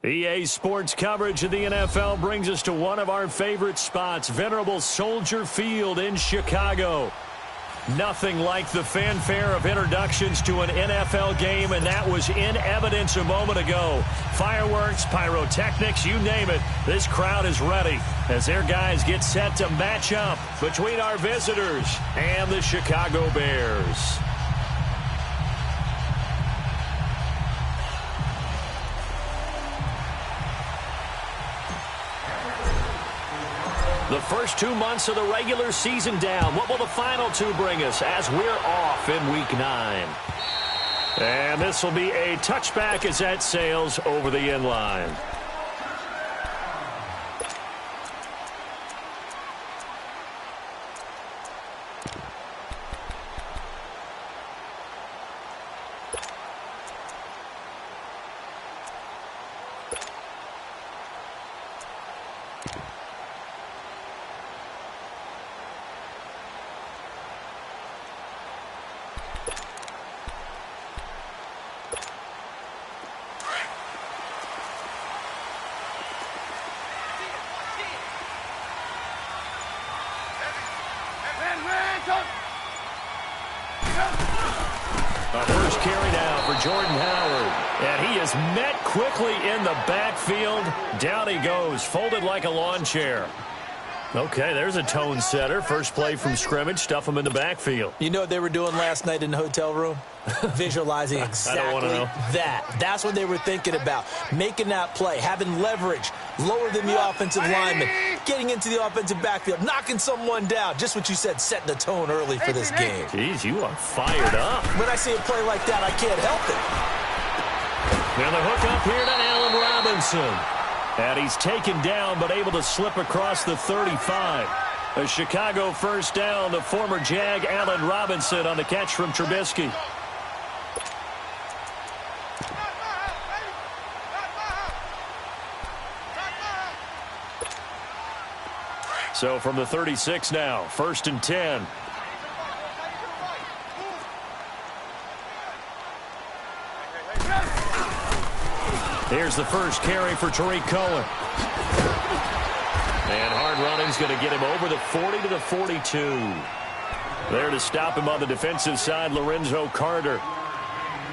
EA Sports coverage of the NFL brings us to one of our favorite spots, venerable Soldier Field in Chicago. Nothing like the fanfare of introductions to an NFL game, and that was in evidence a moment ago. Fireworks, pyrotechnics, you name it. This crowd is ready as their guys get set to match up between our visitors and the Chicago Bears. The first 2 months of the regular season down. What will the final two bring us as we're off in Week 9? And this will be a touchback as that sails over the end line. Our first carry now for Jordan Howard. And he is met quickly in the backfield. Down he goes, folded like a lawn chair. Okay, there's a tone setter. First play from scrimmage, stuff him in the backfield. You know what they were doing last night in the hotel room? Visualizing exactly that. That's what they were thinking about. Making that play, having leverage, lower than the offensive lineman, getting into the offensive backfield, knocking someone down. Just what you said, setting the tone early for this game. Jeez, you are fired up. When I see a play like that, I can't help it. Now the hook up here to Allen Robinson. And he's taken down but able to slip across the 35. A Chicago first down to former Jag Allen Robinson on the catch from Trubisky. So from the 36 now, 1st and 10. Here's the first carry for Tariq Cohen. And hard running's going to get him over the 40 to the 42. There to stop him on the defensive side, Lorenzo Carter.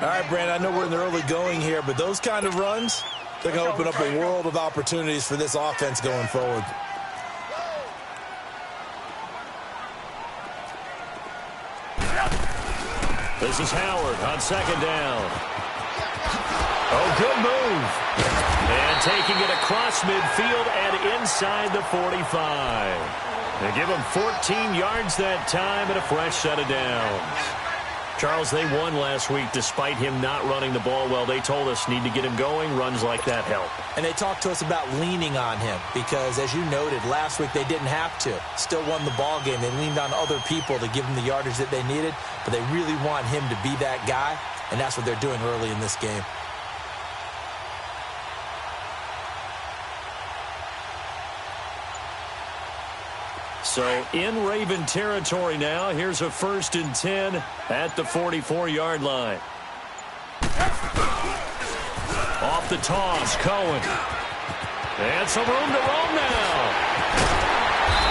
All right, Brandon, I know we're in the early going here, but those kind of runs, they're going to open up a world of opportunities for this offense going forward. This is Howard on second down. Oh, good move. And taking it across midfield and inside the 45. They give him 14 yards that time and a fresh set of downs. Charles, they won last week despite him not running the ball well. They told us need to get him going. Runs like that help. And they talked to us about leaning on him because, as you noted, last week they didn't have to. Still won the ball game. They leaned on other people to give them the yardage that they needed, but they really want him to be that guy, and that's what they're doing early in this game. So in Raven territory now. Here's a 1st and 10 at the 44-yard line. Off the toss, Cohen. And some room to roam now.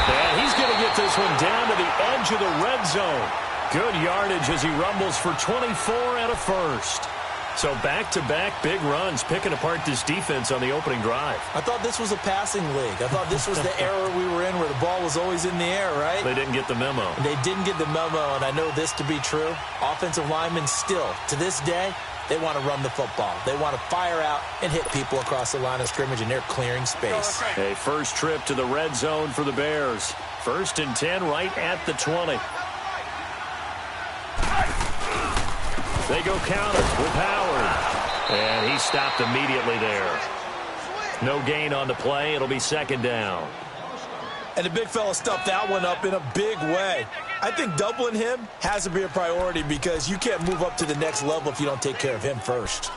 And he's going to get this one down to the edge of the red zone. Good yardage as he rumbles for 24 and a first. So back-to-back big runs, picking apart this defense on the opening drive. I thought this was a passing league. I thought this was the era we were in where the ball was always in the air, right? They didn't get the memo. They didn't get the memo, and I know this to be true. Offensive linemen still, to this day, they want to run the football. They want to fire out and hit people across the line of scrimmage, and they're clearing space. A first trip to the red zone for the Bears. 1st and 10 right at the 20. They go counter with Howard. And he stopped immediately there. No gain on the play. It'll be 2nd down. And the big fella stuffed that one up in a big way. I think doubling him has to be a priority because you can't move up to the next level if you don't take care of him first.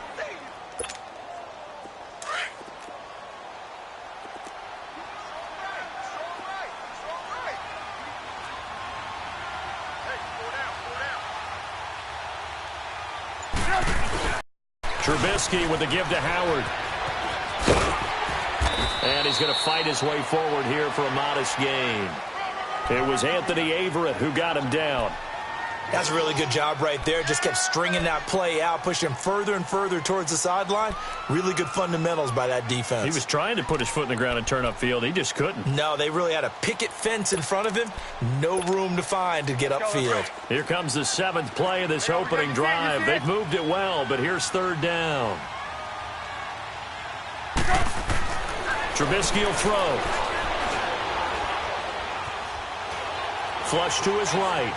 Trubisky with the give to Howard. And he's going to fight his way forward here for a modest gain. It was Anthony Averett who got him down. That's a really good job right there. Just kept stringing that play out, pushing him further and further towards the sideline. Really good fundamentals by that defense. He was trying to put his foot in the ground and turn upfield. He just couldn't. No, they really had a picket fence in front of him. No room to find to get upfield. Here comes the 7th play of this opening drive. They've moved it well, but here's 3rd down. Trubisky will throw. Flush to his right.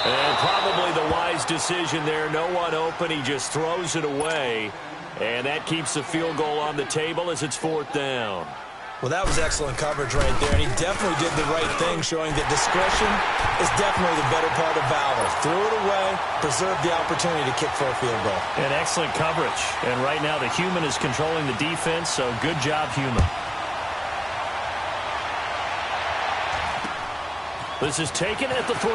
And probably the wise decision there. No one open. He just throws it away. And that keeps the field goal on the table as it's 4th down. Well, that was excellent coverage right there. And he definitely did the right thing, showing that discretion is definitely the better part of valor. Threw it away, preserved the opportunity to kick for a field goal. And excellent coverage. And right now the human is controlling the defense, so good job, human. This is taken at the 3.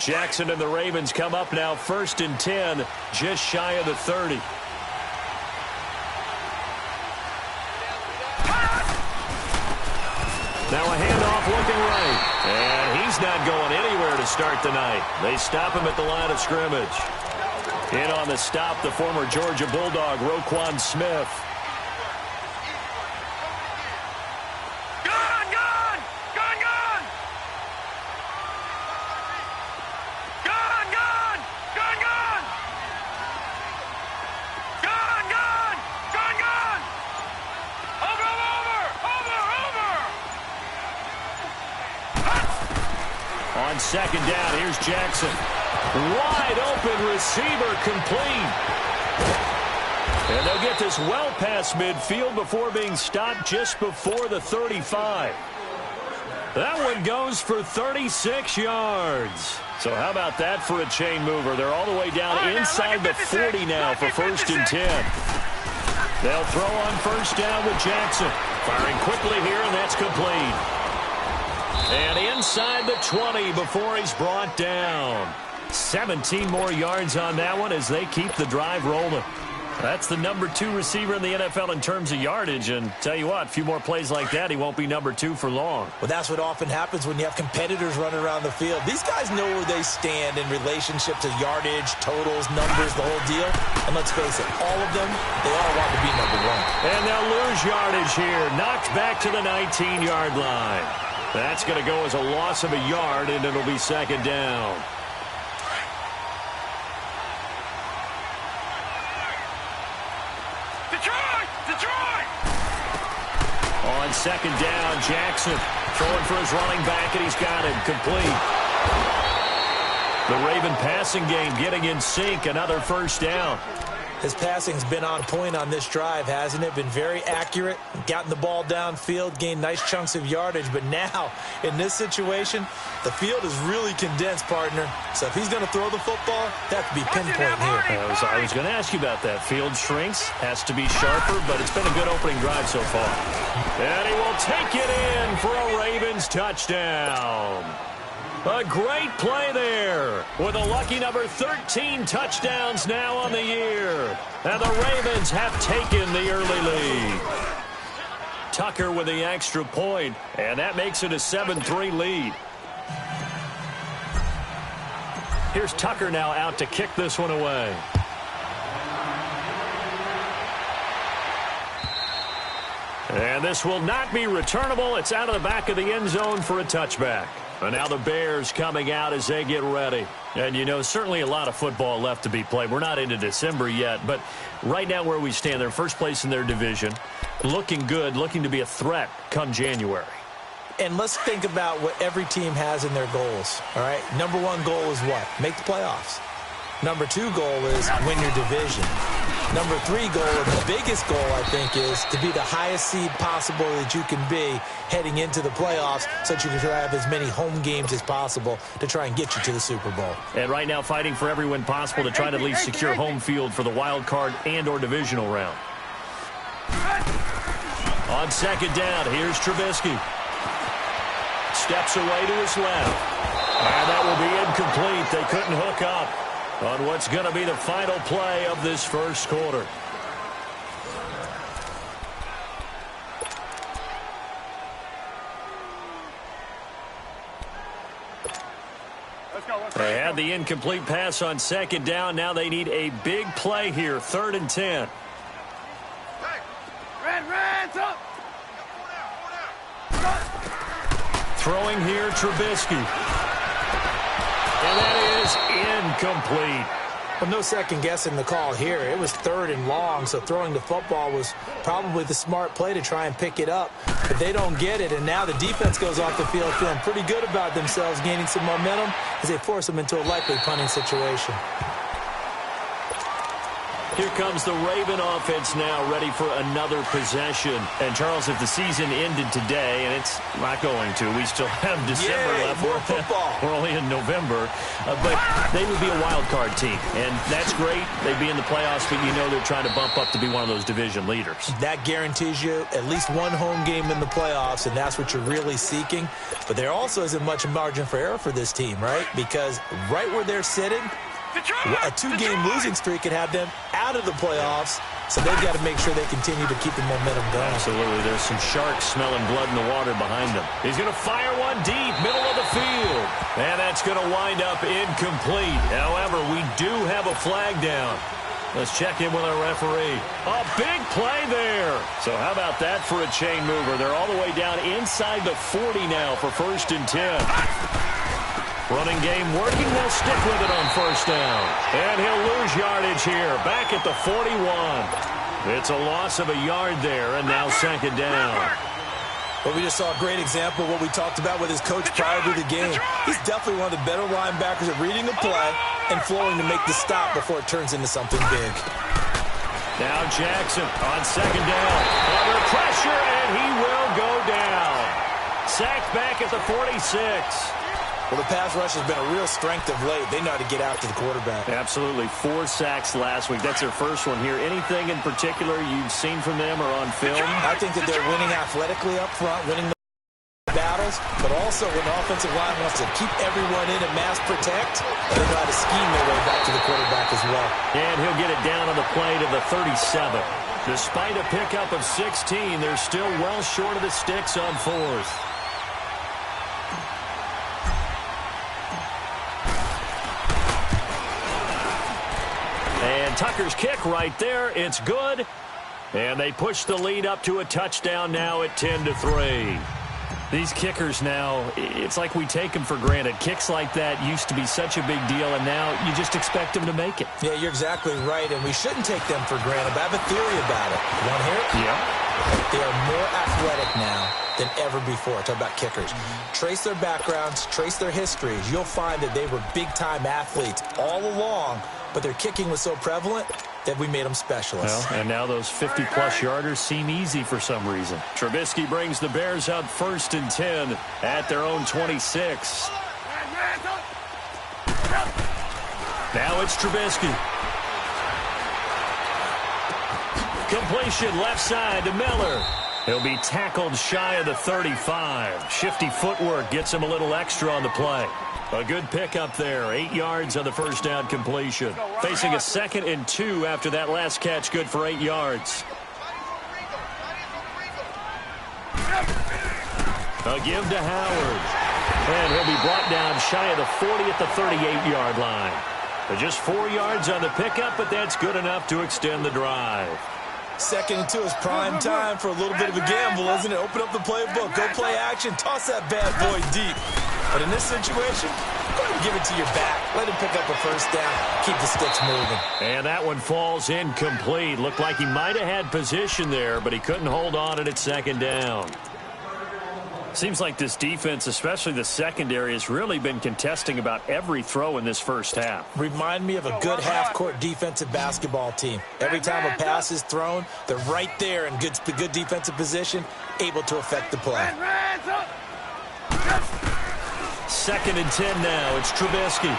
Jackson and the Ravens come up now 1st and 10, just shy of the 30. Now a handoff looking right. And he's not going anywhere to start the night. They stop him at the line of scrimmage. In on the stop, the former Georgia Bulldog, Roquan Smith. On 2nd down, here's Jackson. Wide open receiver, complete. And they'll get this well past midfield before being stopped just before the 35. That one goes for 36 yards. So how about that for a chain mover? They're all the way down inside the 40 now for 1st and 10. They'll throw on 1st down with Jackson. Firing quickly here, and that's complete. And inside the 20 before he's brought down. 17 more yards on that one as they keep the drive rolling. That's the number 2 receiver in the NFL in terms of yardage. And tell you what, a few more plays like that, he won't be number 2 for long. Well, that's what often happens when you have competitors running around the field. These guys know where they stand in relationship to yardage, totals, numbers, the whole deal. And let's face it, all of them, they all want to be number 1. And they'll lose yardage here. Knocked back to the 19-yard line. That's going to go as a loss of a yard, and it'll be 2nd down. Detroit! On 2nd down, Jackson throwing for his running back, and he's got him complete. The Raven passing game getting in sync, another 1st down. His passing's been on point on this drive, hasn't it? Been very accurate, gotten the ball downfield, gained nice chunks of yardage. But now, in this situation, the field is really condensed, partner. So if he's going to throw the football, that have to be pinpoint here. I was going to ask you about that. Field shrinks, has to be sharper, but it's been a good opening drive so far. And he will take it in for a Ravens touchdown. A great play there with a lucky number 13 touchdowns now on the year. And the Ravens have taken the early lead. Tucker with the extra point, and that makes it a 7-3 lead. Here's Tucker now out to kick this one away. And this will not be returnable. It's out of the back of the end zone for a touchback. And now the Bears coming out as they get ready. And, you know, certainly a lot of football left to be played. We're not into December yet, but right now where we stand, they're first place in their division. Looking good, looking to be a threat come January. And let's think about what every team has in their goals, all right? Number 1 goal is what? Make the playoffs. Number 2 goal is win your division. Number 3 goal, and the biggest goal, I think, is to be the highest seed possible that you can be heading into the playoffs so that you can try to have as many home games as possible to try and get you to the Super Bowl. And right now fighting for every win possible to try to at least secure home field for the wild card and or divisional round. On second down, here's Trubisky. Steps away to his left. And that will be incomplete. They couldn't hook up on what's going to be the final play of this first quarter. They had the incomplete pass on second down. Now they need a big play here, 3rd and 10. Throwing here, Trubisky. And that is incomplete. Well, no second guessing the call here. It was 3rd and long, so throwing the football was probably the smart play to try and pick it up. But they don't get it, and now the defense goes off the field feeling pretty good about themselves, gaining some momentum as they force them into a likely punting situation. Here comes the Raven offense now, ready for another possession. And, Charles, if the season ended today, and it's not going to, we still have December left. More football. We're only in November. But they would be a wild card team, and that's great. They'd be in the playoffs, but you know they're trying to bump up to be one of those division leaders. That guarantees you at least one home game in the playoffs, and that's what you're really seeking. But there also isn't much margin for error for this team, right? Because right where they're sitting, a 2-game losing streak could have them out of the playoffs, so they've got to make sure they continue to keep the momentum going. Absolutely. There's some sharks smelling blood in the water behind them. He's going to fire one deep, middle of the field. And that's going to wind up incomplete. However, we do have a flag down. Let's check in with our referee. A big play there. So how about that for a chain mover? They're all the way down inside the 40 now for 1st and 10. Running game working. They'll stick with it on 1st down. And he'll lose yardage here. Back at the 41. It's a loss of a yard there, and now 2nd down. Well, we just saw a great example of what we talked about with his coach prior to the game. He's definitely one of the better linebackers at reading the play and flowing to make the stop before it turns into something big. Now Jackson on 2nd down. Under pressure, and he will go down. Sacked back at the 46. Well, the pass rush has been a real strength of late. They know how to get out to the quarterback. Absolutely. 4 sacks last week. That's their first one here. Anything in particular you've seen from them or on film? I think that they're winning athletically up front, winning the battles, but also when the offensive line wants to keep everyone in and mass protect, they know how to scheme their way back to the quarterback as well. And he'll get it down on the play to the 37. Despite a pickup of 16, they're still well short of the sticks on 4th. And Tucker's kick right there. It's good. And they push the lead up to a touchdown now at 10-3. These kickers now, it's like we take them for granted. Kicks like that used to be such a big deal, and now you just expect them to make it. Yeah, you're exactly right, and we shouldn't take them for granted. But I have a theory about it. You want to hear it? Yeah. They are more athletic now than ever before. Talk about kickers. Trace their backgrounds, trace their histories. You'll find that they were big-time athletes all along, but their kicking was so prevalent that we made them specialists. Well, and now those 50-plus yarders seem easy for some reason. Trubisky brings the Bears up 1st and 10 at their own 26. Now it's Trubisky. Completion left side to Miller. He'll be tackled shy of the 35. Shifty footwork gets him a little extra on the play. A good pickup there. 8 yards on the 1st down completion. Facing a 2nd and 2 after that last catch. Good for 8 yards. A give to Howard. And he'll be brought down shy of the 40 at the 38-yard line. Just 4 yards on the pickup, but that's good enough to extend the drive. 2nd and 2 is prime time for a little bit of a gamble, isn't it? Open up the playbook. Go play action. Toss that bad boy deep. But in this situation, go ahead and give it to your back. Let him pick up a 1st down. Keep the sticks moving. And that one falls incomplete. Looked like he might have had position there, but he couldn't hold on at 2nd down. Seems like this defense, especially the secondary, has really been contesting about every throw in this first half. Remind me of a good half-court defensive basketball team. Every time a pass is thrown, they're right there in good defensive position, able to affect the play. 2nd and 10 now. It's Trubisky.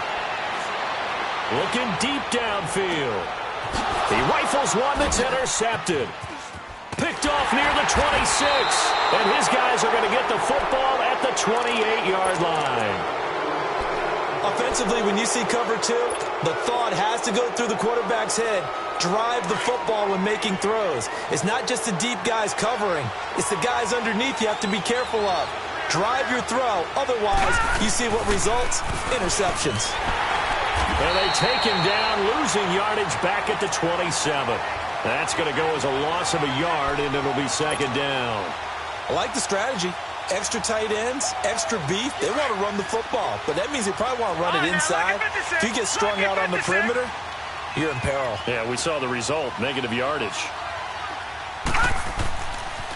Looking deep downfield. He rifles one that's intercepted. Picked off near the 26. And his guys are going to get the football at the 28-yard line. Offensively, when you see cover 2, the thought has to go through the quarterback's head. Drive the football when making throws. It's not just the deep guys covering. It's the guys underneath you have to be careful of. Drive your throw. Otherwise, you see what results? Interceptions. And they take him down, losing yardage back at the 27. That's going to go as a loss of a yard, and it'll be 2nd down. I like the strategy. Extra tight ends, extra beef. They want to run the football, but that means they probably want to run it inside. If you get strung out on the perimeter, you're in peril. Yeah, we saw the result, negative yardage.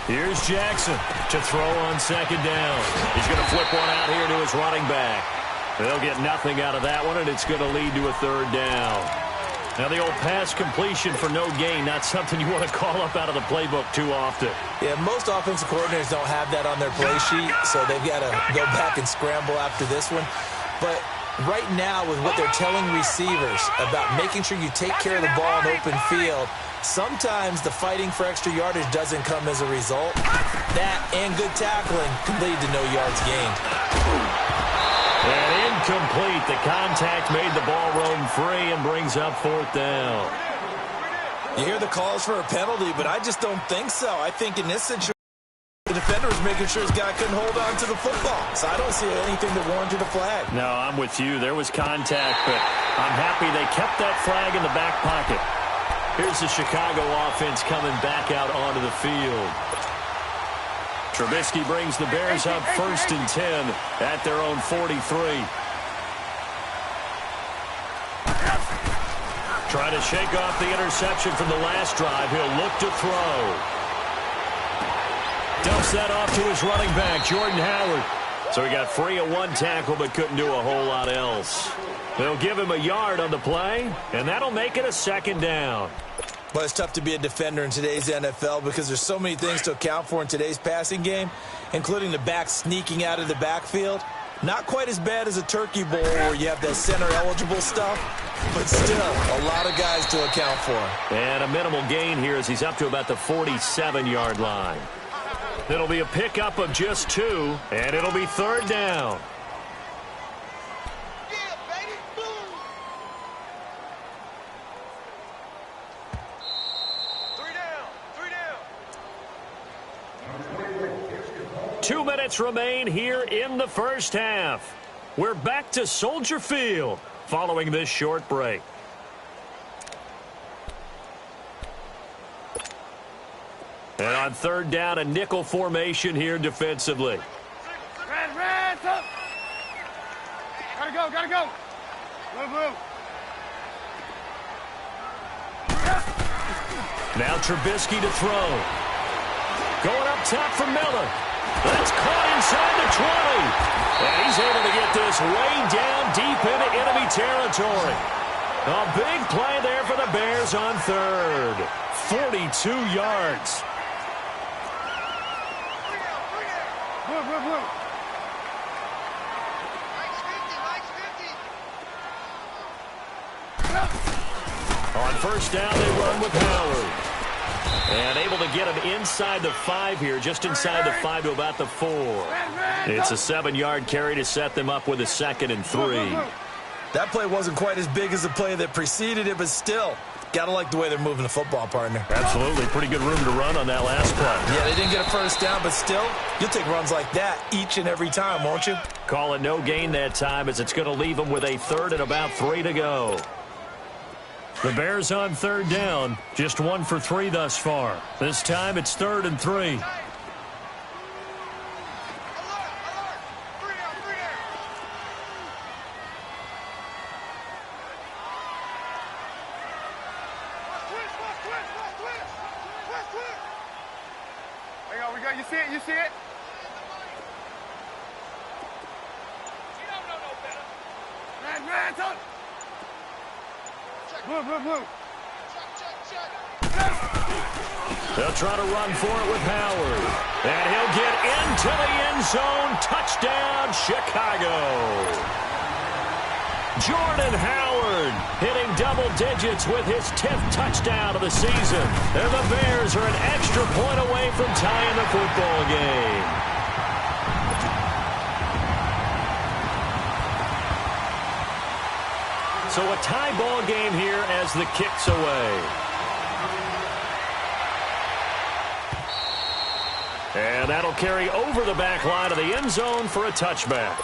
Here's Jackson to throw on 2nd down. He's going to flip one out here to his running back. They'll get nothing out of that one, and it's going to lead to a 3rd down. Now, the old pass completion for no gain, not something you want to call up out of the playbook too often. Yeah, most offensive coordinators don't have that on their play sheet, so they've got to go back and scramble after this one. But right now, with what they're telling receivers about making sure you take care of the ball in open field, sometimes the fighting for extra yardage doesn't come as a result. That and good tackling can lead to no yards gained. And incomplete. The contact made the ball roam free and brings up 4th down. You hear the calls for a penalty, but I just don't think so. I think in this situation, the defender was making sure his guy couldn't hold on to the football. So I don't see anything that warranted a flag. No, I'm with you. There was contact, but I'm happy they kept that flag in the back pocket. Here's the Chicago offense coming back out onto the field. Trubisky brings the Bears up 1st and 10 at their own 43. Trying to shake off the interception from the last drive. He'll look to throw. Dumps that off to his running back, Jordan Howard. So he got free of one tackle but couldn't do a whole lot else. They'll give him a yard on the play, and that'll make it a 2nd down. But it's tough to be a defender in today's NFL because there's so many things to account for in today's passing game, including the back sneaking out of the backfield. Not quite as bad as a turkey bowl where you have that center-eligible stuff, but still a lot of guys to account for. And a minimal gain here as he's up to about the 47-yard line. It'll be a pickup of just 2, and it'll be 3rd down. Two minutes remain here in the first half. We're back to Soldier Field following this short break. And on 3rd down, a nickel formation here defensively. Red, up. Gotta go. Blue. Now Trubisky to throw. Going up top for Miller. That's caught inside the 20. And he's able to get this way down deep into enemy territory. A big play there for the Bears on 3rd. 42 yards. Blue. On 1st down, they run with Howard. And able to get him inside the 5 here, just inside the 5 to about the 4. It's a 7-yard carry to set them up with a 2nd and 3. That play wasn't quite as big as the play that preceded it, but still, gotta like the way they're moving the football, partner. Absolutely. Pretty good room to run on that last play. Yeah, they didn't get a 1st down, but still, you'll take runs like that each and every time, won't you? Call it no gain that time as it's going to leave them with a 3rd and about 3 to go. The Bears on 3rd down, just 1 for 3 thus far. This time it's 3rd and 3. We got, you see it? Red, up. Move. They'll try to run for it with Howard. And he'll get into the end zone. Touchdown, Chicago. Jordan Howard hitting double digits with his 10th touchdown of the season. And the Bears are an extra point away from tying the football game. So a tie ball game here as the kick's away. And that'll carry over the back line of the end zone for a touchback.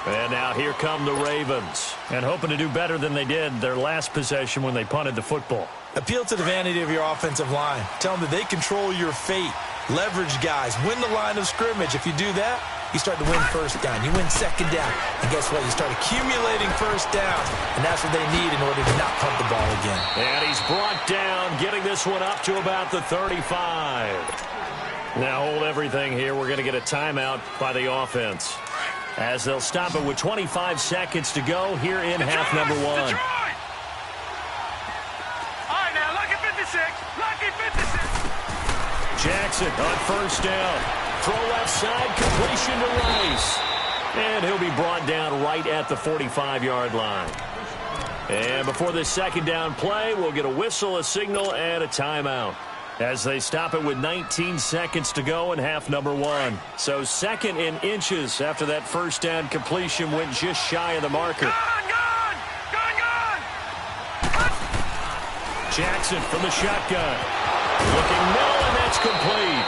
And now here come the Ravens. And hoping to do better than they did their last possession when they punted the football. Appeal to the vanity of your offensive line. Tell them that they control your fate. Leverage guys. Win the line of scrimmage. If you do that, you start to win first down. You win second down. And guess what? You start accumulating first downs. And that's what they need in order to not punt the ball again. And he's brought down, getting this one up to about the 35. Now hold everything here. We're going to get a timeout by the offense, as they'll stop it with 25 seconds to go here in half number one. Detroit! All right, now, lucky 56. Lucky 56. Jackson on first down. Throw left side, completion to Rice. And he'll be brought down right at the 45-yard line. And before this second down play, we'll get a whistle, a signal, and a timeout, as they stop it with 19 seconds to go in half number one. So second in inches after that first down completion went just shy of the marker. Gone! Jackson from the shotgun. Looking middle, and that's complete.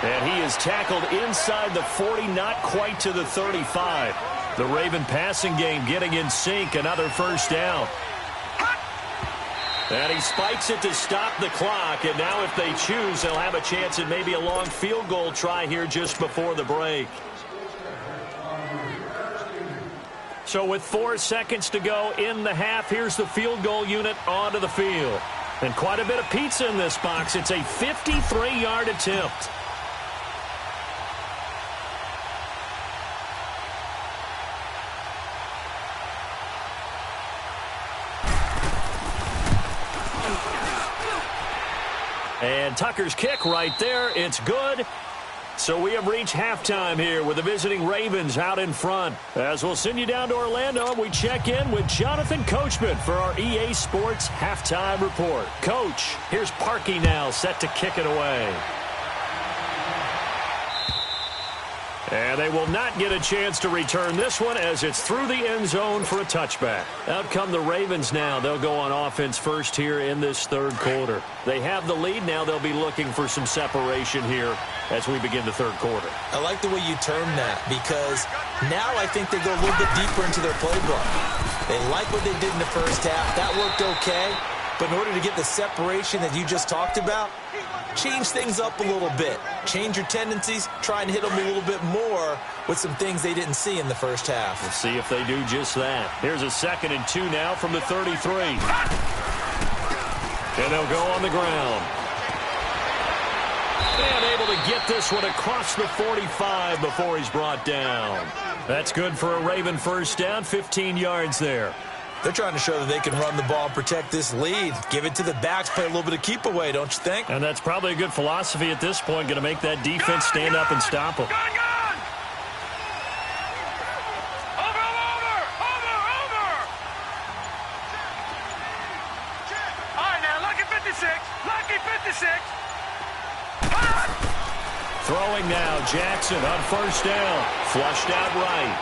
And he is tackled inside the 40, not quite to the 35. The Raven passing game getting in sync, another first down. And he spikes it to stop the clock. And now if they choose, they'll have a chance at maybe a long field goal try here just before the break. So with 4 seconds to go in the half, here's the field goal unit onto the field. And quite a bit of pizza in this box. It's a 53-yard attempt. And Tucker's kick right there. It's good. So we have reached halftime here with the visiting Ravens out in front. As we'll send you down to Orlando, we check in with Jonathan Coachman for our EA Sports Halftime Report. Coach, here's Parkey now set to kick it away. And they will not get a chance to return this one as it's through the end zone for a touchback. Out come the Ravens now. They'll go on offense first here in this third quarter. They have the lead. Now they'll be looking for some separation here as we begin the third quarter. I like the way you term that, because now I think they go a little bit deeper into their playbook. They like what they did in the first half. That worked okay. But in order to get the separation that you just talked about, change things up a little bit. Change your tendencies. Try and hit them a little bit more with some things they didn't see in the first half. We'll see if they do just that. Here's a 2nd and 2 now from the 33. And they'll go on the ground. And able to get this one across the 45 before he's brought down. That's good for a Raven first down, 15 yards there. They're trying to show that they can run the ball and protect this lead. Give it to the backs, play a little bit of keep away, don't you think? And that's probably a good philosophy at this point, going to make that defense stand up and stop them. Gone! Over! All right, now, lucky 56. Lucky 56. Throwing now, Jackson on first down. Flushed out right.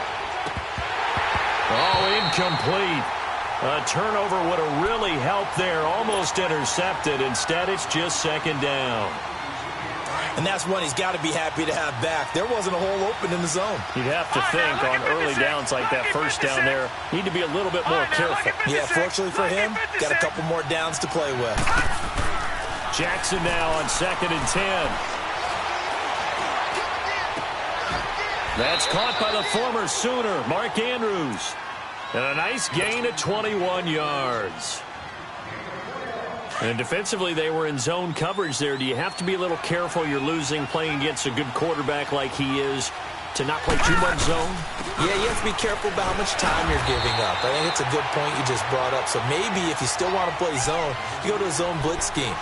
Oh, incomplete. A turnover would have really helped there. Almost intercepted. Instead, it's just 2nd down. And that's one he's got to be happy to have back. There wasn't a hole open in the zone. You'd have to think on early downs like that first down there, need to be a little bit more careful. Yeah, fortunately for him, got a couple more downs to play with. Jackson now on 2nd and 10. That's caught by the former Sooner, Mark Andrews. And a nice gain of 21 yards. And defensively, they were in zone coverage there. Do you have to be a little careful? You're losing, playing against a good quarterback like he is, to not play too much zone? Yeah, you have to be careful about how much time you're giving up. I think it's a good point you just brought up. So maybe if you still want to play zone, you go to a zone blitz scheme.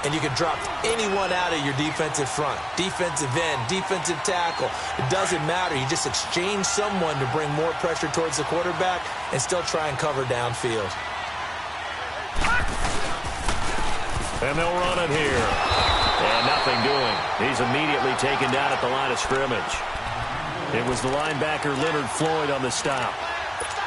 And you can drop anyone out of your defensive front, defensive end, defensive tackle. It doesn't matter. You just exchange someone to bring more pressure towards the quarterback and still try and cover downfield. And they'll run it here. And nothing doing. He's immediately taken down at the line of scrimmage. It was the linebacker Leonard Floyd on the stop.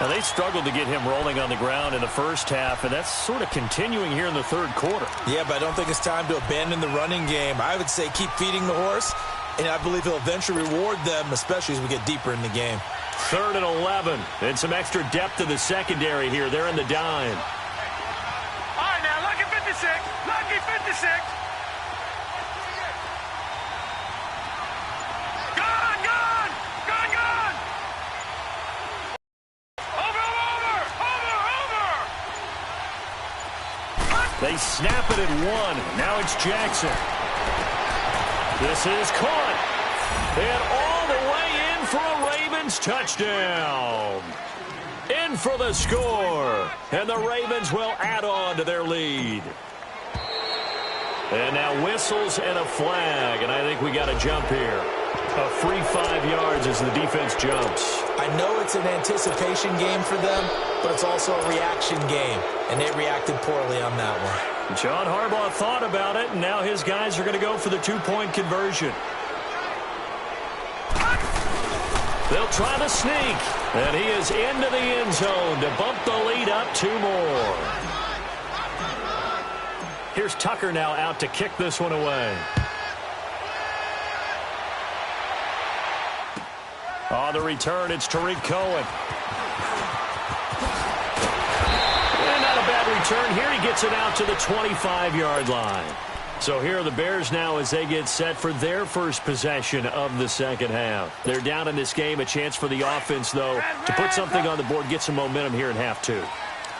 Now, they struggled to get him rolling on the ground in the first half, and that's sort of continuing here in the third quarter. Yeah, but I don't think it's time to abandon the running game. I would say keep feeding the horse, and I believe he'll eventually reward them, especially as we get deeper in the game. 3rd and 11, and some extra depth in the secondary here. They're in the dime. All right, now, lucky 56. Lucky 56. Gone, gone. Gone, gone. They snap it at 1. Now it's Jackson. This is caught. And all the way in for a Ravens touchdown. In for the score. And the Ravens will add on to their lead. And now whistles and a flag. And I think we got a jump here. A free 5 yards as the defense jumps. I know it's an anticipation game for them, but it's also a reaction game, and they reacted poorly on that one. John Harbaugh thought about it, and now his guys are going to go for the 2-point conversion. They'll try the sneak, and he is into the end zone to bump the lead up 2 more. Here's Tucker now out to kick this one away. On the return, it's Tariq Cohen. And not a bad return here. He gets it out to the 25-yard line. So here are the Bears now as they get set for their first possession of the second half. They're down in this game. A chance for the offense, though, to put something on the board, get some momentum here in half 2.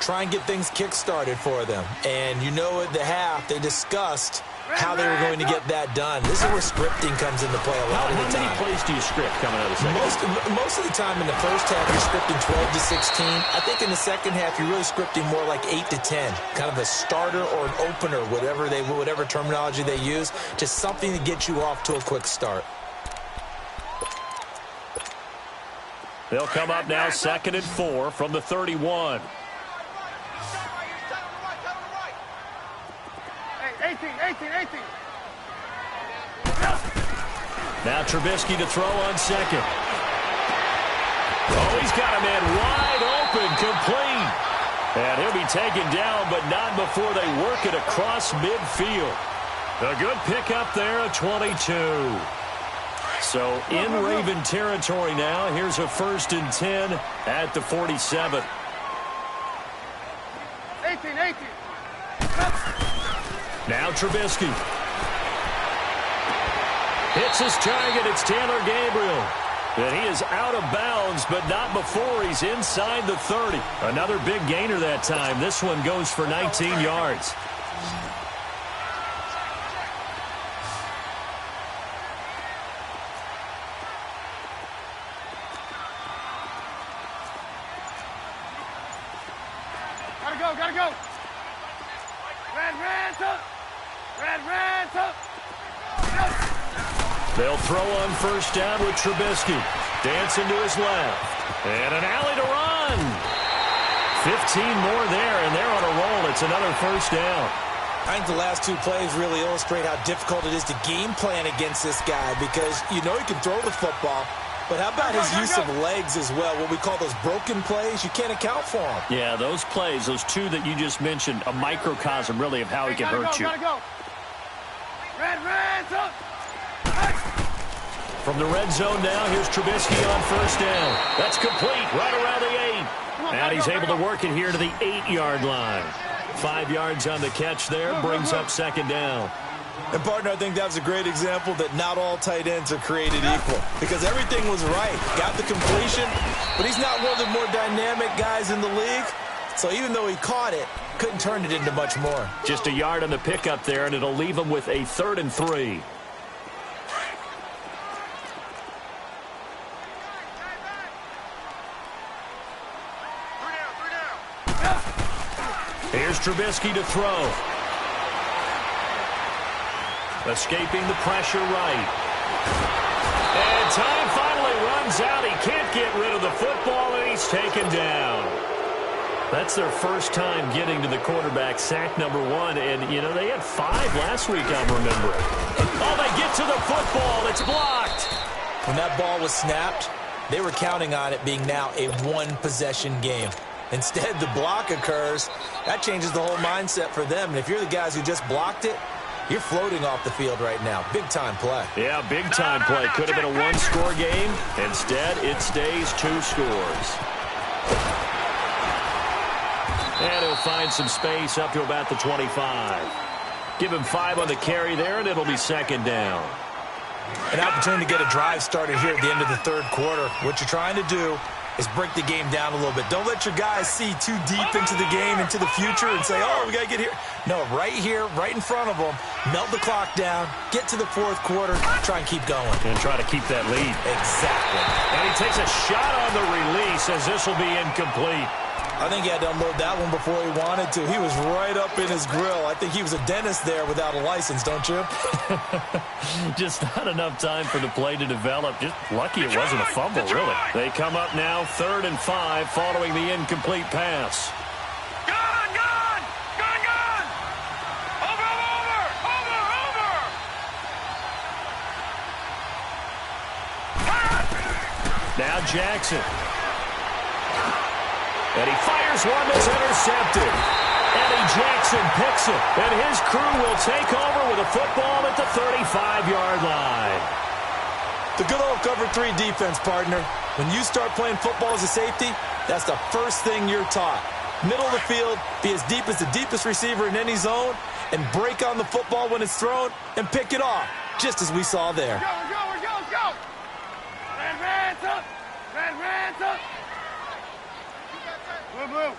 Try and get things kick-started for them. And you know at the half, they discussed how they were going to get that done. This is where scripting comes into play a lot of the time. How many plays do you script coming out of the second half? Most of the time in the first half, you're scripting 12 to 16. I think in the second half, you're really scripting more like 8 to 10. Kind of a starter or an opener, whatever terminology they use. Just something to get you off to a quick start. They'll come up now 2nd and 4 from the 31. 18. Now Trubisky to throw on second. Oh, he's got a man wide open, complete. And he'll be taken down, but not before they work it across midfield. A good pickup there, a 22. So in Raven territory now. Here's a 1st and 10 at the 47. 18. Now Trubisky. Hits his target. It's Taylor Gabriel. And he is out of bounds, but not before he's inside the 30. Another big gainer that time. This one goes for 19 yards. Gotta go. Red, up. They'll throw on 1st down with Trubisky. Dancing to his left. And an alley to run. 15 more there, and they're on a roll. It's another 1st down. I think the last 2 plays really illustrate how difficult it is to game plan against this guy because you know he can throw the football. But how about his use of legs as well? What we call those broken plays, you can't account for them. Yeah, those plays, those 2 that you just mentioned, a microcosm really of how he can hurt you. Gotta go. Red, up. From the red zone now, here's Trubisky on 1st down. That's complete, right around the 8. And he's able to work it here to the 8-yard line. 5 yards on the catch there, brings up 2nd down. And, partner, I think that was a great example that not all tight ends are created equal because everything was right. Got the completion, but he's not one of the more dynamic guys in the league. So even though he caught it, couldn't turn it into much more. Just a yard on the pickup there, and it'll leave him with a 3rd and 3. Here's Trubisky to throw. Escaping the pressure right. And time finally runs out. He can't get rid of the football, and he's taken down. That's their first time getting to the quarterback, sack number 1. And, you know, they had 5 last week, I'm remembering. Oh, they get to the football. It's blocked. When that ball was snapped, they were counting on it being now a one-possession game. Instead, the block occurs. That changes the whole mindset for them. And if you're the guys who just blocked it, you're floating off the field right now. Big-time play. Yeah, big-time play. Could have been a one-score game. Instead, it stays 2 scores. And he'll find some space up to about the 25. Give him 5 on the carry there, and it'll be second down. An opportunity to get a drive started here at the end of the third quarter. What you're trying to do is break the game down a little bit. Don't let your guys see too deep into the game, into the future, and say, oh, we got to get here. No, right here, right in front of them, melt the clock down, get to the fourth quarter, try and keep going. And try to keep that lead. Exactly. And he takes a shot on the release as this will be incomplete. I think he had to unload that one before he wanted to. He was right up in his grill. I think he was a dentist there without a license, don't you? Just not enough time for the play to develop. Just lucky it wasn't a fumble, really. They come up now 3rd and 5 following the incomplete pass. Gone, gone! Gone, gone! Over, over, over, over! Now Jackson. And he fires one that's intercepted. Eddie Jackson picks it, and his crew will take over with a football at the 35-yard line. The good old cover 3 defense, partner. When you start playing football as a safety, that's the first thing you're taught. Middle of the field, be as deep as the deepest receiver in any zone, and break on the football when it's thrown and pick it off, just as we saw there. Go! Red Rams up! Red Rams up! Move.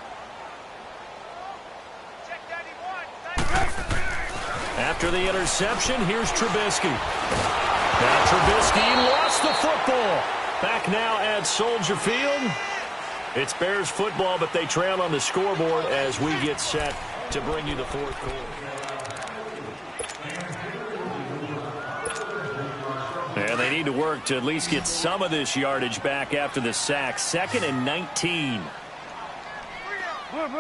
After the interception, here's Trubisky. Now Trubisky lost the football. Back now at Soldier Field. It's Bears football, but they trail on the scoreboard as we get set to bring you the fourth quarter. And they need to work to at least get some of this yardage back after the sack. 2nd and 19. Move.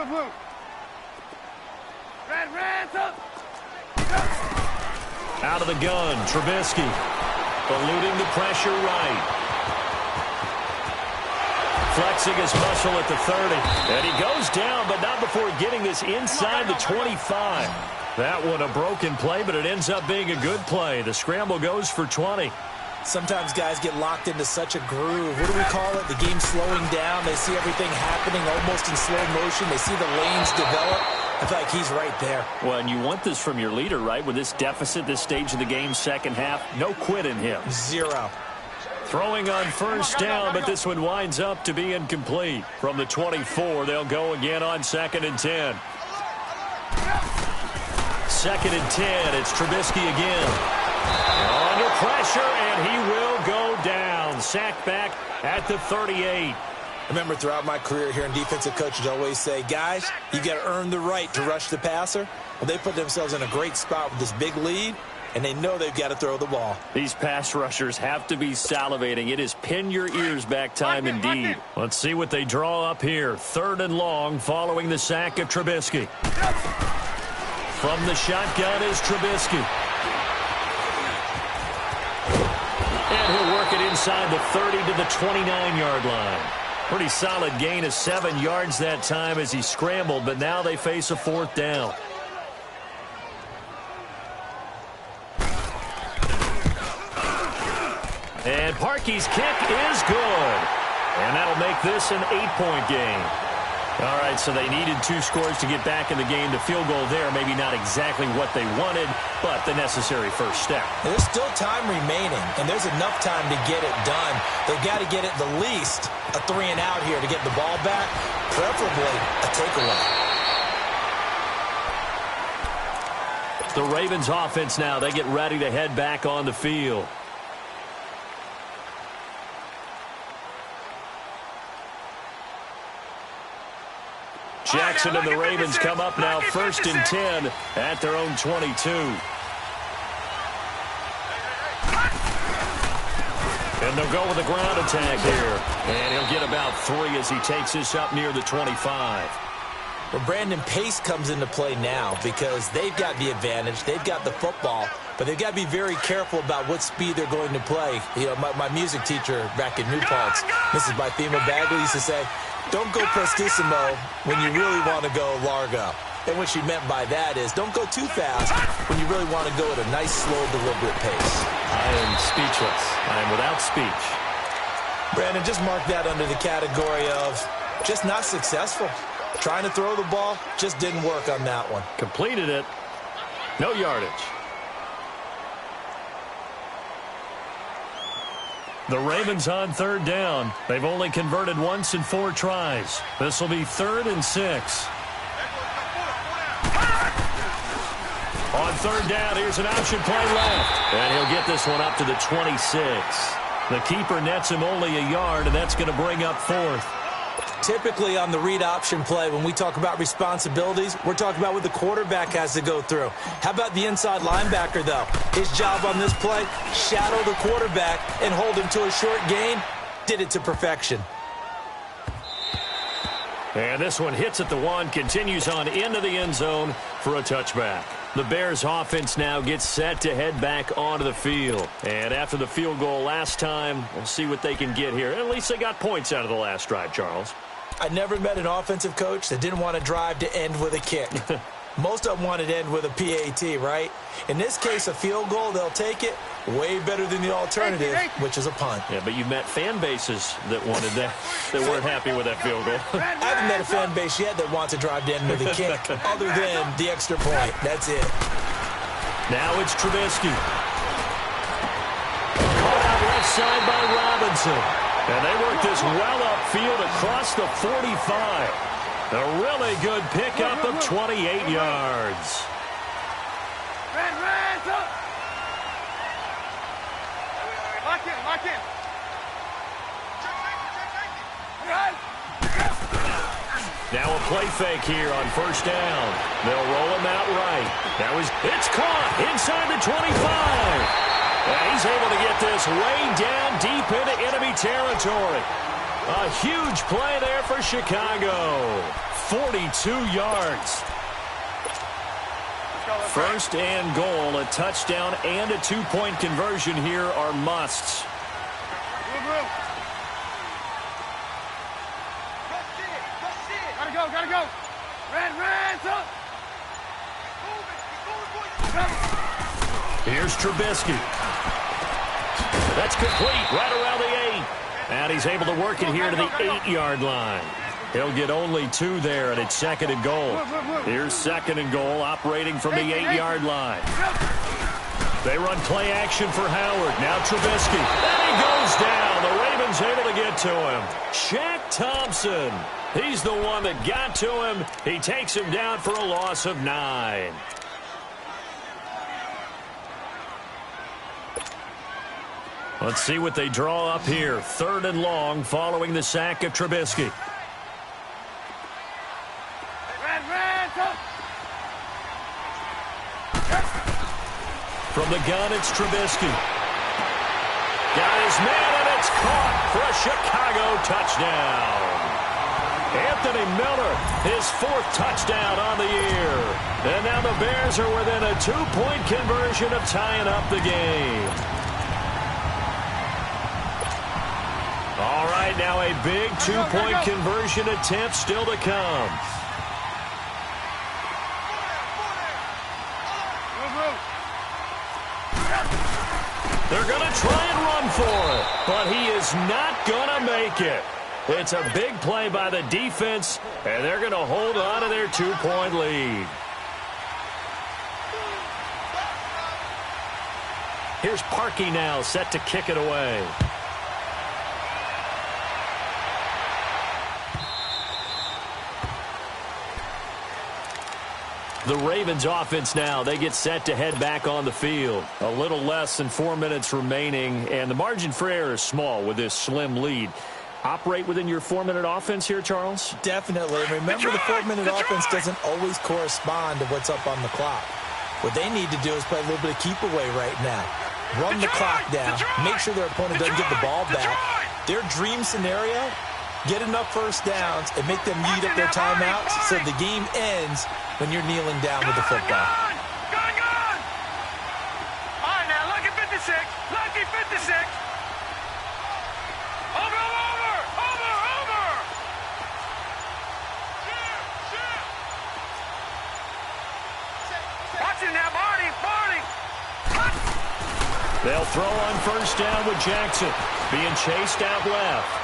Red Rams up! Out of the gun, Trubisky. Eluding the pressure right. Flexing his muscle at the 30. And he goes down, but not before getting this inside the 25. That one a broken play, but it ends up being a good play. The scramble goes for 20. Sometimes guys get locked into such a groove. What do we call it? The game slowing down. They see everything happening almost in slow motion. They see the lanes develop. I feel like he's right there. Well, and you want this from your leader, right? With this deficit, this stage of the game, second half, no quit in him. 0. Throwing on first down, but this one winds up to be incomplete. From the 24, they'll go again on 2nd and 10. 2nd and 10, it's Trubisky again. Under pressure, and he will go down. Sacked back at the 38. I remember throughout my career hearing defensive coaches always say, guys, you got to earn the right to rush the passer. Well, they put themselves in a great spot with this big lead, and they know they've got to throw the ball. These pass rushers have to be salivating. It is pin your ears back time indeed. Let's see what they draw up here. 3rd and long following the sack of Trubisky. From the shotgun is Trubisky. And he'll work it inside the 30 to the 29-yard line. Pretty solid gain of 7 yards that time as he scrambled, but now they face a 4th down. And Parkey's kick is good. And that'll make this an 8-point game. All right, so they needed 2 scores to get back in the game. The field goal there, maybe not exactly what they wanted, but the necessary first step. There's still time remaining, and there's enough time to get it done. They've got to get it the least a 3-and-out here to get the ball back, preferably a takeaway. The Ravens offense now, they get ready to head back on the field. Jackson and the Ravens come up now 1st and 10 at their own 22. And they'll go with a ground attack here. And he'll get about 3 as he takes this up near the 25. Well, Brandon, pace comes into play now because they've got the advantage. They've got the football, but they've got to be very careful about what speed they're going to play. You know, my music teacher back in New Paltz, Mrs. Bythema Bagley, used to say, don't go prestissimo when you really want to go largo. And what she meant by that is don't go too fast when you really want to go at a nice, slow, deliberate pace. I am speechless. I am without speech. Brandon, just mark that under the category of just not successful. Trying to throw the ball just didn't work on that one. Completed it. No yardage. The Ravens on 3rd down. They've only converted once in 4 tries. This will be 3rd and 6. On 3rd down, here's an option play left. And he'll get this one up to the 26. The keeper nets him only a yard, and that's going to bring up 4th. Typically on the read option play, when we talk about responsibilities, we're talking about what the quarterback has to go through. How about the inside linebacker, though? His job on this play, shadow the quarterback and hold him to a short gain. Did it to perfection. And this one hits at the 1, continues on into the end zone for a touchback. The Bears offense now gets set to head back onto the field. And after the field goal last time, we'll see what they can get here. At least they got points out of the last drive, Charles. I never met an offensive coach that didn't want to drive to end with a kick. Most of them wanted to end with a PAT, right? In this case, a field goal, they'll take it. Way better than the alternative, which is a punt. Yeah, but you met fan bases that wanted that, that weren't happy with that field goal. I haven't met a fan base yet that wants to drive to end with a kick, other than the extra point. That's it. Now it's Trubisky. Caught out left side by Robinson. And they work this well upfield across the 45. A really good pickup of 28 yards. Lock in. Now a play fake here on 1st down. They'll roll him out right. It's caught inside the 25. And he's able to get this way down deep into enemy territory. A huge play there for Chicago. 42 yards. 1st and goal, a touchdown and a 2-point conversion here are musts. Gotta go. Red, up. Here's Trubisky. That's complete right around the 8. And he's able to work it here to the 8-yard line. He'll get only 2 there, and it's 2nd and goal. Here's 2nd and goal, operating from the 8-yard line. They run play action for Howard. Now Trubisky. And he goes down. The Ravens able to get to him. Shaq Thompson. He's the one that got to him. He takes him down for a loss of 9. Let's see what they draw up here. 3rd and long following the sack of Trubisky. From the gun, it's Trubisky. Got his man, and it's caught for a Chicago touchdown. Anthony Miller, his 4th touchdown on the year. And now the Bears are within a 2-point conversion of tying up the game. All right, now a big 2-point conversion attempt still to come. They're going to try and run for it, but he is not going to make it. It's a big play by the defense, and they're going to hold on to their 2-point lead. Here's Parkey now, set to kick it away. The Ravens offense now, they get set to head back on the field. A little less than 4 minutes remaining, and the margin for error is small with this slim lead. operate within your 4-minute offense here, Charles? Definitely. Remember, the 4-minute offense doesn't always correspond to what's up on the clock. What they need to do is play a little bit of keep away right now. Run the clock down. Make sure their opponent doesn't get the ball back. Their dream scenario, get enough first downs and make them eat up their timeouts so the game ends when you're kneeling down with the football. Gone! All right, now, lucky 56. Lucky 56. Over! Watching now, Barney! They'll throw on first down with Jackson, being chased out left.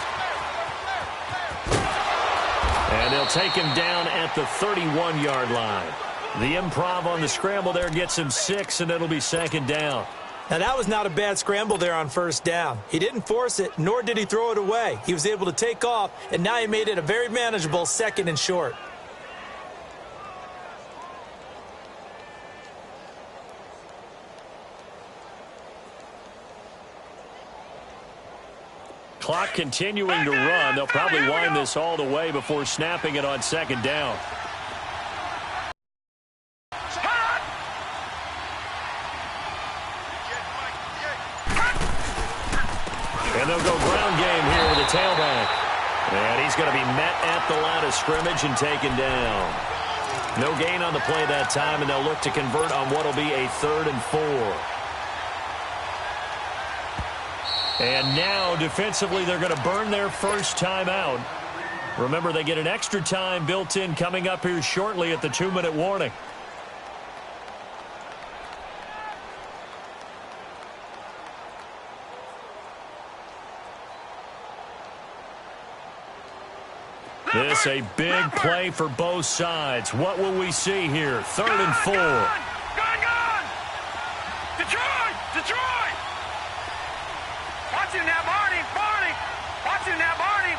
And they'll take him down at the 31-yard line. The improv on the scramble there gets him 6, and it'll be second down. Now, that was not a bad scramble there on first down. He didn't force it, nor did he throw it away. He was able to take off, and now he made it a very manageable 2nd and short. Clock continuing to run. They'll probably wind this all the way before snapping it on second down. And they'll go ground game here with a tailback. And he's going to be met at the line of scrimmage and taken down. No gain on the play that time, and they'll look to convert on what will be a 3rd and 4. And now, defensively, they're going to burn their first time out. Remember, they get an extra time built in coming up here shortly at the 2-minute warning. This a big play for both sides. What will we see here? 3rd and 4. Gone! Detroit! Watching now, Barney! Watching now, Barney!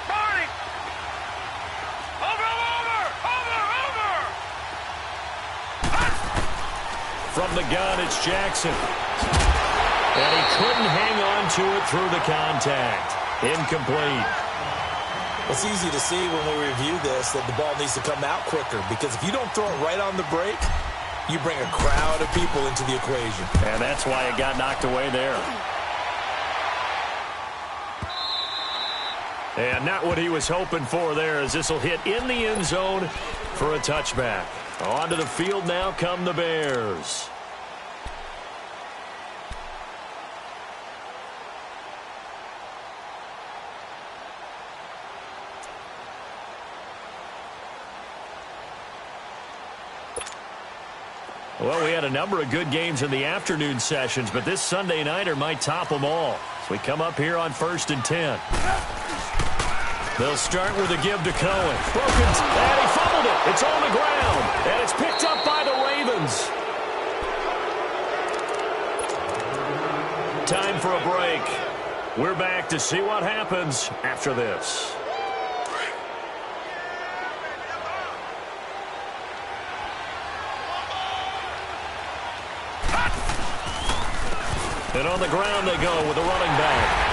Over! From the gun, it's Jackson. And he couldn't hang on to it through the contact. Incomplete. It's easy to see when we review this that the ball needs to come out quicker, because if you don't throw it right on the break, you bring a crowd of people into the equation. And that's why it got knocked away there. And not what he was hoping for there, as this will hit in the end zone for a touchback. Onto the field now come the Bears. Well, we had a number of good games in the afternoon sessions, but this Sunday nighter might top them all. So we come up here on 1st and 10. They'll start with a give to Cohen. Broken, and he fumbled it. It's on the ground, and it's picked up by the Ravens. Time for a break. We're back to see what happens after this. And on the ground they go with a running back.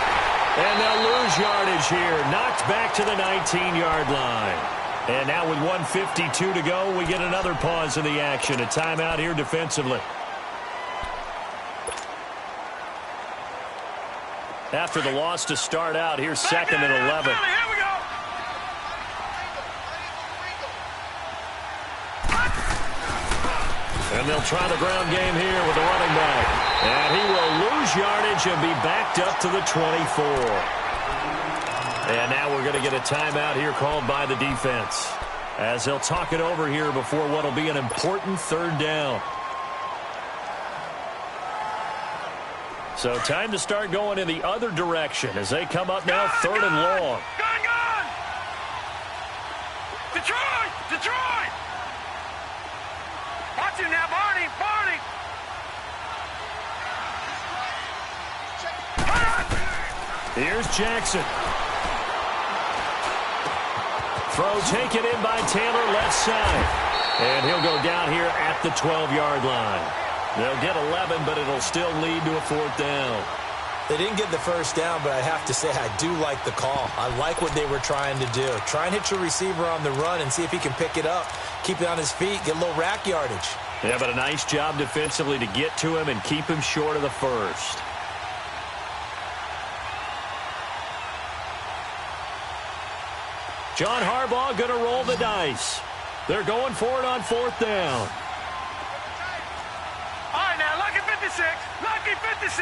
And they'll lose yardage here. Knocked back to the 19-yard line. And now with 1:52 to go, we get another pause in the action. A timeout here defensively. After the loss to start out, here's 2nd and 11. Here we go. And they'll try the ground game here with the running back. And he will lose yardage and be backed up to the 24. And now we're going to get a timeout here called by the defense, as they'll talk it over here before what will be an important 3rd down. So time to start going in the other direction as they come up now 3rd and long. Gone! Detroit! Watch him now, Barney! Here's Jackson. Throw taken in by Taylor, left side. And he'll go down here at the 12-yard line. They'll get 11, but it'll still lead to a 4th down. They didn't get the first down, but I have to say I do like the call. I like what they were trying to do. Try and hit your receiver on the run and see if he can pick it up, keep it on his feet, get a little rack yardage. Yeah, but a nice job defensively to get to him and keep him short of the first. John Harbaugh going to roll the dice. They're going for it on fourth down. All right, now, lucky 56. Lucky 56.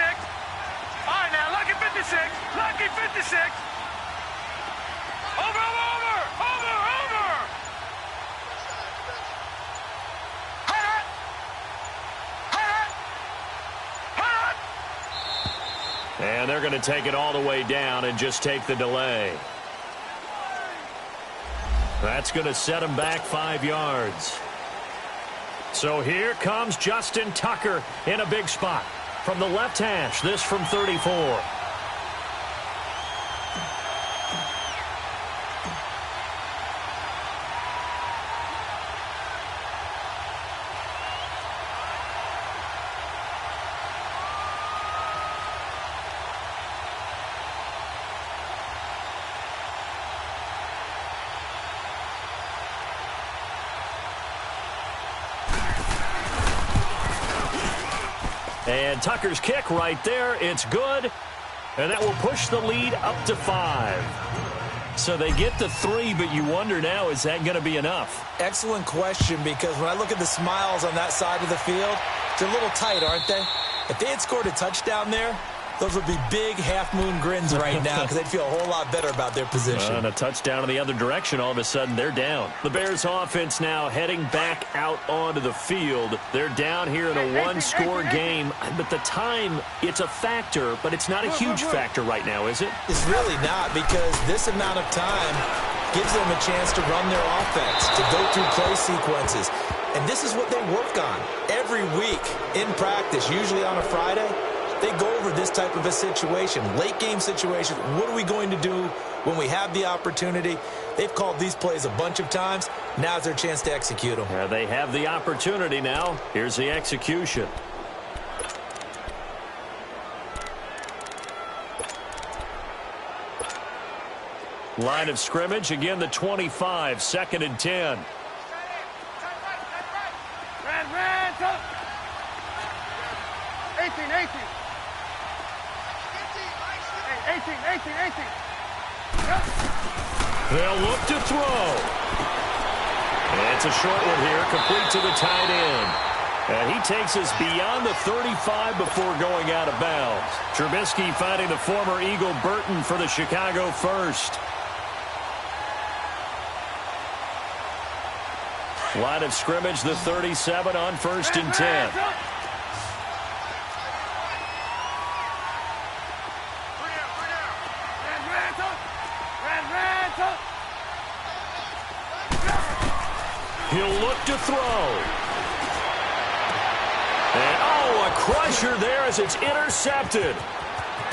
All right, now, lucky 56. Lucky 56. Over, over, over. Over, over. Hut. Hut. Hut. And they're going to take it all the way down and just take the delay. That's going to set him back 5 yards. So here comes Justin Tucker in a big spot. From the left hash, this from 34. And Tucker's kick right there. It's good. And that will push the lead up to 5. So they get the 3, but you wonder now, is that going to be enough? Excellent question, because when I look at the smiles on that side of the field, they're a little tight, aren't they? If they had scored a touchdown there, those would be big half-moon grins right now because they'd feel a whole lot better about their position. And a touchdown in the other direction, all of a sudden they're down. The Bears offense now heading back out onto the field. They're down here in a one-score game. But the time, it's a factor, but it's not a huge factor right now, is it? It's really not, because this amount of time gives them a chance to run their offense, to go through play sequences. And this is what they work on every week in practice, usually on a Friday. They go over this type of a situation, late-game situation. What are we going to do when we have the opportunity? They've called these plays a bunch of times. Now's their chance to execute them. Yeah, they have the opportunity now. Here's the execution. Line of scrimmage, again the 25, 2nd and 10. Ran, top. 18. 18. They'll look to throw. And it's a short one here, complete to the tight end. And he takes us beyond the 35 before going out of bounds. Trubisky finding the former Eagle Burton for the Chicago first. Line of scrimmage, the 37 on 1st and 10. He'll look to throw. And, a crusher there as it's intercepted.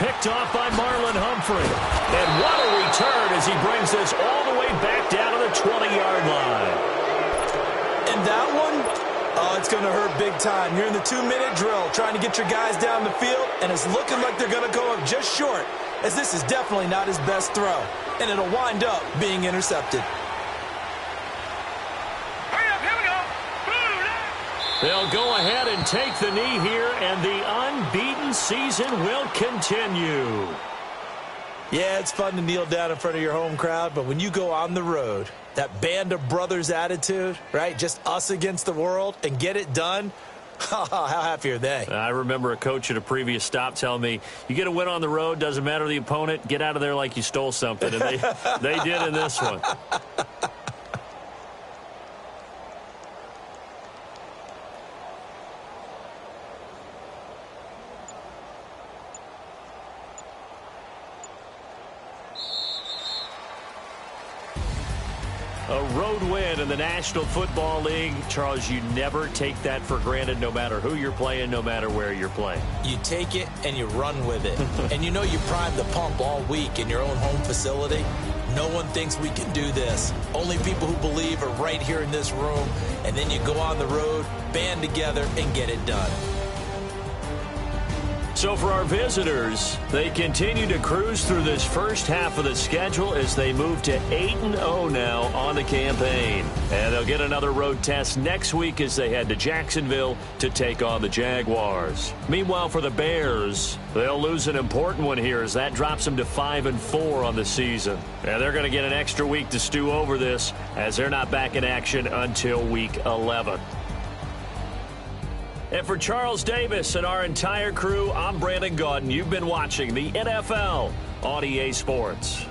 Picked off by Marlon Humphrey. And what a return as he brings this all the way back down to the 20-yard line. And that one, it's going to hurt big time. You're in the 2-minute drill trying to get your guys down the field, and it's looking like they're going to go up just short, as this is definitely not his best throw. And it'll wind up being intercepted. They'll go ahead and take the knee here, and the unbeaten season will continue. Yeah, it's fun to kneel down in front of your home crowd, but when you go on the road, that band of brothers attitude, right, just us against the world, and get it done, how happy are they? I remember a coach at a previous stop telling me, you get a win on the road, doesn't matter the opponent, get out of there like you stole something, and they did in this one. A road win in the National Football League. Charles, you never take that for granted, no matter who you're playing, no matter where you're playing. You take it and you run with it. And you know you primed the pump all week in your own home facility. No one thinks we can do this. Only people who believe are right here in this room. And then you go on the road, band together, and get it done. So for our visitors, they continue to cruise through this first half of the schedule as they move to 8-0 now on the campaign. And they'll get another road test next week as they head to Jacksonville to take on the Jaguars. Meanwhile, for the Bears, they'll lose an important one here as that drops them to 5-4 on the season. And they're going to get an extra week to stew over this as they're not back in action until week 11. And for Charles Davis and our entire crew, I'm Brandon Gaudin. You've been watching the NFL on EA Sports.